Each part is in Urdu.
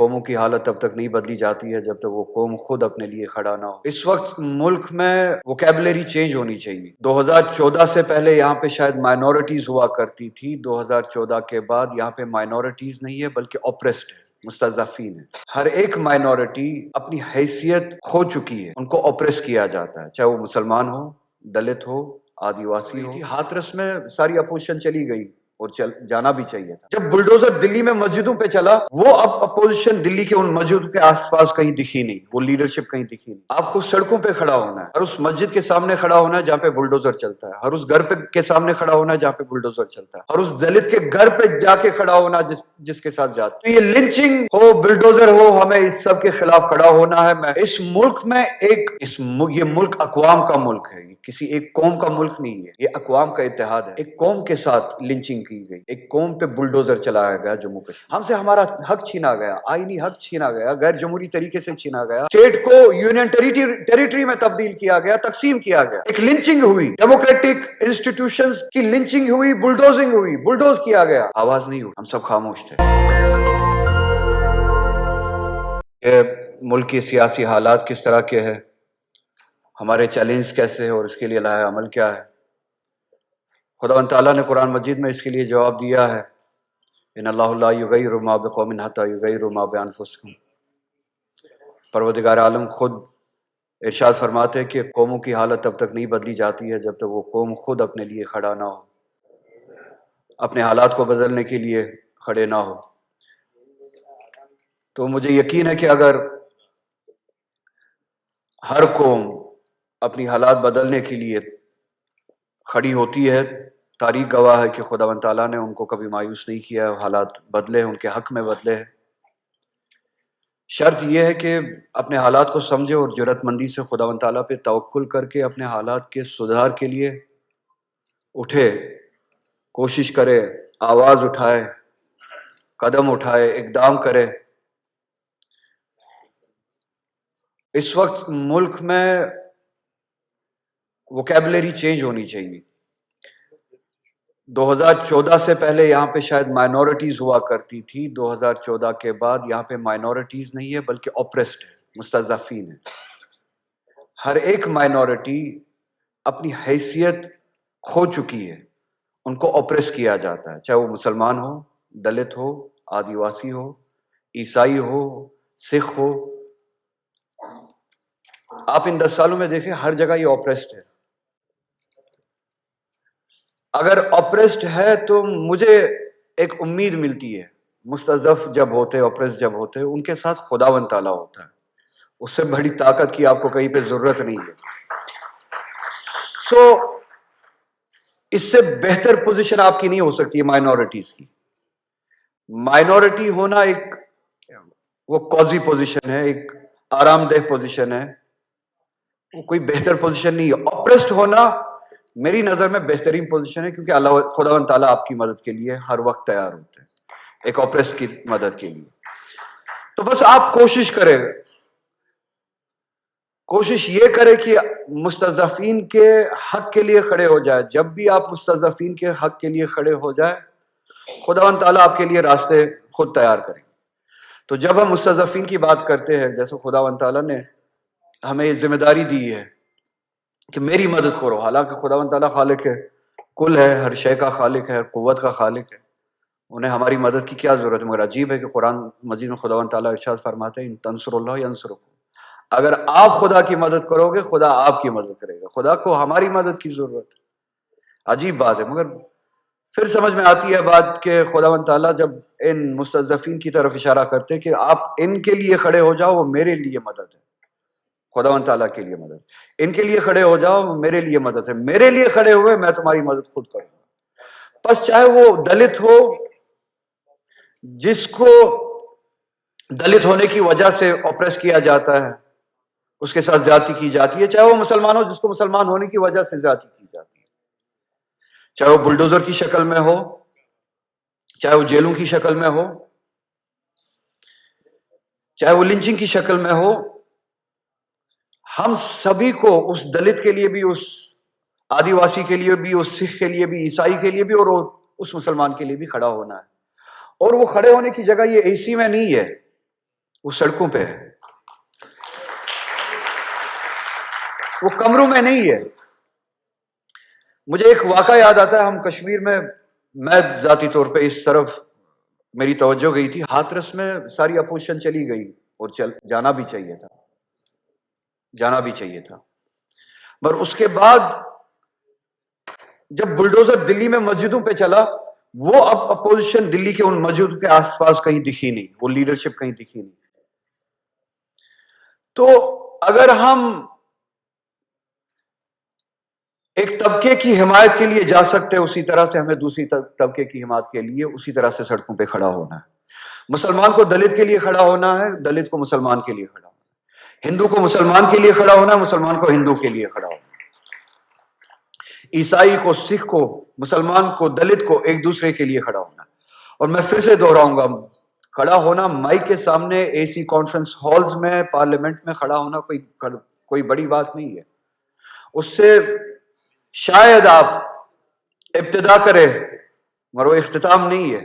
قوموں کی حالت تب تک نہیں بدلی جاتی ہے جب تک وہ قوم خود اپنے لیے کھڑا نہ ہو۔ اس وقت ملک میں ووکیبلری چینج ہونی چاہیے۔ 2014 سے پہلے یہاں پہ شاید مائنورٹیز ہوا کرتی تھی، 2014 کے بعد یہاں پہ مائنورٹیز نہیں ہے بلکہ اوپریسڈ ہے، مستضعفین ہے۔ ہر ایک مائنورٹی اپنی حیثیت کھو چکی ہے، ان کو اوپریس کیا جاتا ہے، چاہے وہ مسلمان ہو، دلت ہو، آدیواسی ہو۔ ہاتھرس میں ساری اپوزیشن چلی گئی اور جانا بھی چاہیے تھا۔ جب بلڈوزر دلی میں مسجدوں پہ چلا، وہ اب اپوزیشن دلی کے ان مسجدوں کے آس پاس کہیں دکھی نہیں، وہ لیڈرشپ کہیں دکھی نہیں۔ آپ کو سڑکوں پہ کھڑا ہونا ہے، ہر اس مسجد کے سامنے کھڑا ہونا ہے جہاں پہ بلڈوزر چلتا ہے، ہر اس گھر کے سامنے کھڑا ہونا ہے جہاں پہ بلڈوزر چلتا ہے، ہر اس دلت کے گھر پہ جا کے کھڑا ہونا جس کے ساتھ جاتا ہے۔ تو یہ لنچنگ ہو، بلڈوزر ہو، ہمیں اس سب کے خلاف کھڑا ہونا ہے۔ اس ملک میں یہ ملک اقوام کا ملک ہے، یہ کسی ایک قوم کا ملک نہیں ہے، یہ اقوام کا اتحاد ہے۔ ایک قوم کے ساتھ لنچنگ کی گئی، ایک قوم پہ بلڈوزر چلایا گیا جموں کشمیر، ہم سے ہمارا حق چھینا گیا، آئینی حق چھینا گیا، غیر جمہوری طریقے سے چھینا گیا، اسٹیٹ کو یونین ٹیریٹری میں تبدیل کیا گیا، تقسیم کیا گیا، ایک لنچنگ ہوئی، ڈیموکریٹک انسٹیٹیوشنز کی لنچنگ ہوئی، بلڈوزنگ ہوئی، بلڈوز کیا گیا، آواز نہیں ہوئی، ہم سب خاموش تھے۔ یہ ملک کے سیاسی حالات کس طرح کے ہیں، ہمارے چیلنج کیسے ہیں اور اس کے لیے لاہ عمل کیا ہے، خداوند تعالیٰ نے قرآن مجید میں اس کے لیے جواب دیا ہے، ان اللہ لا یغیر ما بقوم حتی یغیروا ما بانفسہم۔ پروردگار عالم خود ارشاد فرماتے ہیں کہ قوموں کی حالت تب تک نہیں بدلی جاتی ہے جب تک وہ قوم خود اپنے لیے کھڑا نہ ہو، اپنے حالات کو بدلنے کے لیے کھڑے نہ ہو۔ تو مجھے یقین ہے کہ اگر ہر قوم اپنی حالات بدلنے کے لیے کھڑی ہوتی ہے، تاریخ گواہ ہے کہ خداوند تعالیٰ نے ان کو کبھی مایوس نہیں کیا، حالات بدلے، ان کے حق میں بدلے ہیں۔ شرط یہ ہے کہ اپنے حالات کو سمجھے اور جرأت مندی سے خداوند تعالیٰ پہ توکل کر کے اپنے حالات کے سدھار کے لیے اٹھے، کوشش کرے، آواز اٹھائے، قدم اٹھائے، اقدام کرے۔ اس وقت ملک میں ووکیبلری چینج ہونی چاہیے۔ 2014 سے پہلے یہاں پہ شاید مائنورٹیز ہوا کرتی تھی، 2014 کے بعد یہاں پہ مائنورٹیز نہیں ہے بلکہ اوپریسڈ ہے، مستضعفین ہے۔ ہر ایک مائنورٹی اپنی حیثیت کھو چکی ہے، ان کو اوپریس کیا جاتا ہے، چاہے وہ مسلمان ہو، دلت ہو، آدیواسی ہو، عیسائی ہو، سکھ ہو۔ آپ ان 10 سالوں میں دیکھیں ہر جگہ یہ اوپریسڈ ہے۔ اگر اوپریسڈ ہے تو مجھے ایک امید ملتی ہے، مستضعف جب ہوتے، اوپریسڈ جب ہوتے، ان کے ساتھ خداوند تعالیٰ ہوتا ہے، اس سے بڑی طاقت کی آپ کو کہیں پہ ضرورت نہیں ہے۔ اس سے بہتر پوزیشن آپ کی نہیں ہو سکتی ہے مائنورٹیز کی۔ مائنورٹی ہونا ایک وہ کوزی پوزیشن ہے، ایک آرام دہ پوزیشن ہے، وہ کوئی بہتر پوزیشن نہیں ہے۔ اوپریسڈ ہونا میری نظر میں بہترین پوزیشن ہے، کیونکہ اللہ خداوند تعالیٰ آپ کی مدد کے لیے ہر وقت تیار ہوتے ہیں، ایک اوپریس کی مدد کے لیے۔ تو بس آپ کوشش کریں، کوشش یہ کرے کہ مستضعفین کے حق کے لیے کھڑے ہو جائے۔ جب بھی آپ مستضعفین کے حق کے لیے کھڑے ہو جائے، خداوند تعالیٰ آپ کے لیے راستے خود تیار کریں۔ تو جب ہم مستضعفین کی بات کرتے ہیں، جیسے خداوند تعالیٰ نے ہمیں یہ ذمہ داری دی ہے کہ میری مدد کرو، حالانکہ خداوند تعالیٰ خالق ہے، کل ہے، ہر شے کا خالق ہے، قوت کا خالق ہے، انہیں ہماری مدد کی کیا ضرورت ہے؟ مگر عجیب ہے کہ قرآن مجید میں خداوند تعالیٰ ارشاد فرماتے ہیں ان تنصروا اللہ ینصرکم، اگر آپ خدا کی مدد کرو گے خدا آپ کی مدد کرے گا۔ خدا کو ہماری مدد کی ضرورت ہے، عجیب بات ہے۔ مگر پھر سمجھ میں آتی ہے بات کہ خداوند تعالیٰ جب ان مستضعفین کی طرف اشارہ کرتے کہ آپ ان کے لیے کھڑے ہو جاؤ، وہ میرے لیے مدد ہے، خداوند تعالیٰ کے لیے مدد، ان کے لیے کھڑے ہو جاؤ، وہ میرے لیے مدد ہے، میرے لیے کھڑے ہوئے میں تمہاری مدد خود کروں گا۔ بس چاہے وہ دلت ہو، جس کو دلت ہونے کی وجہ سے اوپریس کیا جاتا ہے، اس کے ساتھ زیادتی کی جاتی ہے، چاہے وہ مسلمان ہو جس کو مسلمان ہونے کی وجہ سے زیادتی کی جاتی ہے، چاہے وہ بلڈوزر کی شکل میں ہو، چاہے وہ جیلوں کی شکل میں ہو، چاہے وہ لنچنگ کی شکل میں ہو۔ ہم سبھی کو، اس دلت کے لیے بھی، اس آدیواسی کے لیے بھی، اس سکھ کے لیے بھی، عیسائی کے لیے بھی، اور اس مسلمان کے لیے بھی کھڑا ہونا ہے۔ اور وہ کھڑے ہونے کی جگہ یہ اے سی میں نہیں ہے، وہ سڑکوں پہ ہے, وہ کمروں میں نہیں ہے. مجھے ایک واقعہ یاد آتا ہے, ہم کشمیر میں ذاتی طور پہ اس طرف میری توجہ گئی تھی. ہاتھرس میں ساری اپوزیشن چلی گئی اور جانا بھی چاہیے تھا. مگر اس کے بعد جب بلڈوزر دلی میں مسجدوں پہ چلا, وہ اب اپوزیشن دلی کے ان مسجدوں کے آس پاس کہیں دکھی نہیں, وہ لیڈرشپ کہیں دکھی نہیں. تو اگر ہم ایک طبقے کی حمایت کے لیے جا سکتے, اسی طرح سے ہمیں دوسری طبقے کی حمایت کے لیے اسی طرح سے سڑکوں پہ کھڑا ہونا ہے. مسلمان کو دلت کے لیے کھڑا ہونا ہے, دلت کو مسلمان کے لیے کھڑا ہونا ہے, ہندو کو مسلمان کے لیے کھڑا ہونا ہے, مسلمان کو ہندو کے لیے کھڑا ہونا ہے, عیسائی کو سکھ کو مسلمان کو دلت کو ایک دوسرے کے لیے کھڑا ہونا. اور میں پھر سے دوہراؤں گا, کھڑا ہونا مائک کے سامنے, اے سی کانفرنس ہالز میں, پارلیمنٹ میں کھڑا ہونا کوئی بڑی بات نہیں ہے. اس سے شاید آپ ابتدا کریں مگر وہ اختتام نہیں ہے.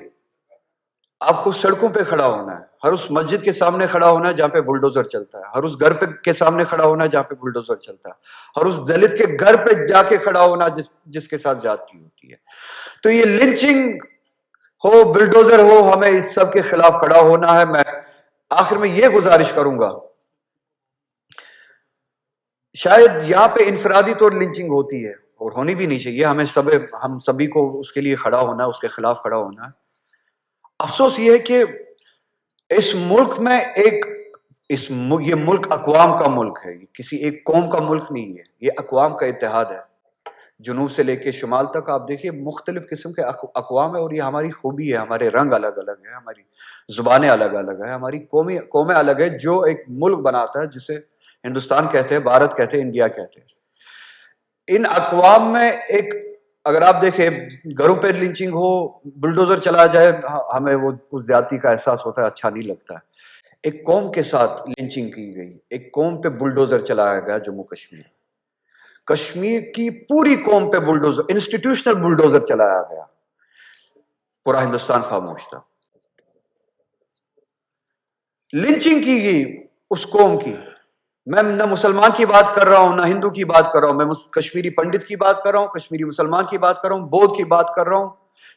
آپ کو سڑکوں پہ کھڑا ہونا ہے, ہر اس مسجد کے سامنے کھڑا ہونا ہے جہاں پہ بلڈوزر چلتا ہے, ہر اس گھر کے سامنے کھڑا ہونا ہے جہاں پہ بلڈوزر چلتا ہے, ہر اس دلت کے گھر پہ جا کے کھڑا ہونا جس کے ساتھ زیادتی ہوتی ہے. تو یہ لنچنگ ہو, بلڈوزر ہو, ہمیں اس سب کے خلاف کھڑا ہونا ہے. میں آخر میں یہ گزارش کروں گا, شاید یہاں پہ انفرادی طور لنچنگ ہوتی ہے اور ہونی بھی نہیں چاہیے, ہم سبھی کو اس کے لیے کھڑا ہونا ہے, اس کے خلاف کھڑا ہونا ہے. افسوس یہ ہے کہ اس ملک میں یہ ملک اقوام کا ملک ہے, یہ کسی ایک قوم کا ملک نہیں ہے, یہ اقوام کا اتحاد ہے. جنوب سے لے کے شمال تک آپ دیکھیے مختلف قسم کے اقوام ہے, اور یہ ہماری خوبی ہے. ہمارے رنگ الگ الگ ہیں, ہماری زبانیں الگ الگ ہیں, ہماری قومیں الگ ہے, جو ایک ملک بناتا ہے جسے ہندوستان کہتے ہیں, بھارت کہتے ہیں, انڈیا کہتے ہیں. ان اقوام میں ایک, اگر آپ دیکھیں گھروں پہ لنچنگ ہو, بلڈوزر چلا جائے, ہمیں وہ اس زیادتی کا احساس ہوتا ہے, اچھا نہیں لگتا ہے. ایک قوم کے ساتھ لنچنگ کی گئی, ایک قوم پہ بلڈوزر چلایا گیا, جموں کشمیر کی پوری قوم پہ بلڈوزر, انسٹیٹیوشنل بلڈوزر چلایا گیا. پورا ہندوستان خاموش تھا. لنچنگ کی گئی اس قوم کی. میں نہ مسلمان کی بات کر رہا ہوں, نہ ہندو کی بات کر رہا ہوں, میں کشمیری پنڈت کی بات کر رہا ہوں, کشمیری مسلمان کی بات کر رہا ہوں, بودھ کی بات کر رہا ہوں,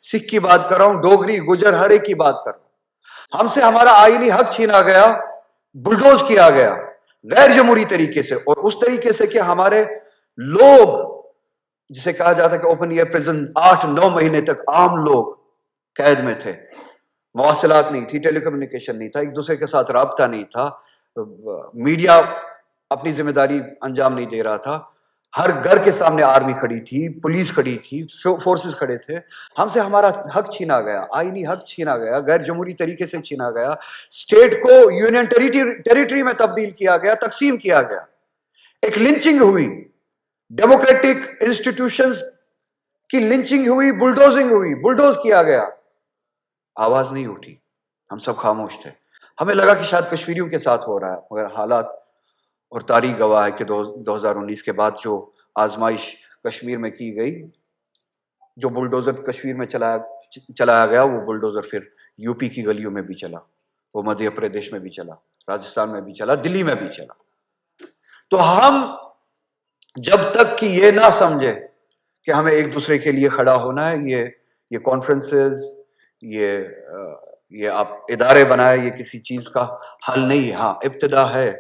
سکھ کی بات کر رہا ہوں, ڈوگری, گجر, ہر ایک کی بات کر رہا ہوں. ہم سے ہمارا آئینی حق چھینا گیا, بلڈوز کیا گیا غیر جمہوری طریقے سے, اور اس طریقے سے کہ ہمارے لوگ, جسے کہا جاتا ہے کہ اوپن ایئر پریزن, 8-9 مہینے تک عام لوگ قید میں تھے. مواصلات نہیں تھی, ٹیلی کمیونیکیشن نہیں تھا, ایک دوسرے کے ساتھ رابطہ نہیں تھا, میڈیا اپنی ذمہ داری انجام نہیں دے رہا تھا. ہر گھر کے سامنے آرمی کھڑی تھی, پولیس کھڑی تھی, فورسز کھڑے تھے. ہم سے ہمارا حق چھینا گیا, آئینی حق چھینا گیا, غیر جمہوری طریقے سے چھینا گیا. اسٹیٹ کو یونین ٹیریٹری میں تبدیل کیا گیا, تقسیم کیا گیا. ایک لنچنگ ہوئی, ڈیموکریٹک انسٹیٹیوشنز کی لنچنگ ہوئی, بلڈوزنگ ہوئی, بلڈوز کیا گیا. آواز نہیں اٹھی, ہم سب خاموش تھے. ہمیں لگا کہ شاید کشمیریوں کے ساتھ ہو رہا ہے, مگر حالات اور تاریخ گواہ ہے کہ 2019 کے بعد جو آزمائش کشمیر میں کی گئی, جو بلڈوزر کشمیر میں چلایا گیا, وہ بلڈوزر پھر یو پی کی گلیوں میں بھی چلا, وہ مدھیہ پردیش میں بھی چلا, راجستھان میں بھی چلا, دلی میں بھی چلا. تو ہم جب تک کہ یہ نہ سمجھے کہ ہمیں ایک دوسرے کے لیے کھڑا ہونا ہے, یہ کانفرنسز, یہ آپ ادارے بنائے, یہ کسی چیز کا حل نہیں ہے. ہاں ابتدا ہے,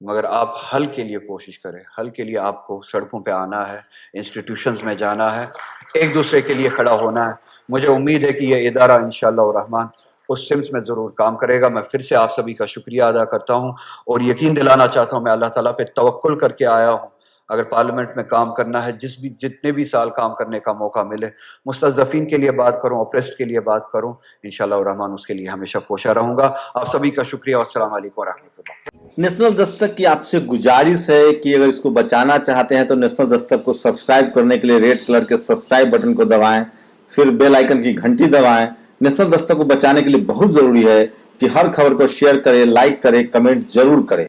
مگر آپ حل کے لیے کوشش کریں. حل کے لیے آپ کو سڑکوں پہ آنا ہے, انسٹیٹیوشنز میں جانا ہے, ایک دوسرے کے لیے کھڑا ہونا ہے. مجھے امید ہے کہ یہ ادارہ انشاءاللہ الرحمن اس سمت میں ضرور کام کرے گا. میں پھر سے آپ سبھی کا شکریہ ادا کرتا ہوں اور یقین دلانا چاہتا ہوں, میں اللہ تعالیٰ پہ توکل کر کے آیا ہوں. اگر پارلیمنٹ میں کام کرنا ہے, جتنے بھی سال کام کرنے کا موقع ملے, مستضعفین کے لیے بات کروں, اپریسڈ کے لیے بات کروں, انشاءاللہ الرحمن اس کے لیے ہمیشہ کوشاں رہوں گا. آپ سبھی کا شکریہ, والسلام علیکم ورحمۃ اللہ. نیشنل دستک کی آپ سے گزارش ہے کہ اگر اس کو بچانا چاہتے ہیں تو نیشنل دستک کو سبسکرائب کرنے کے لیے ریڈ کلر کے سبسکرائب بٹن کو دبائیں, پھر بیل آئیکن کی گھنٹی دبائیں. نیشنل دستک کو بچانے کے لیے بہت ضروری ہے کہ ہر خبر کو شیئر کریں, لائک کریں, کمنٹ ضرور کریں.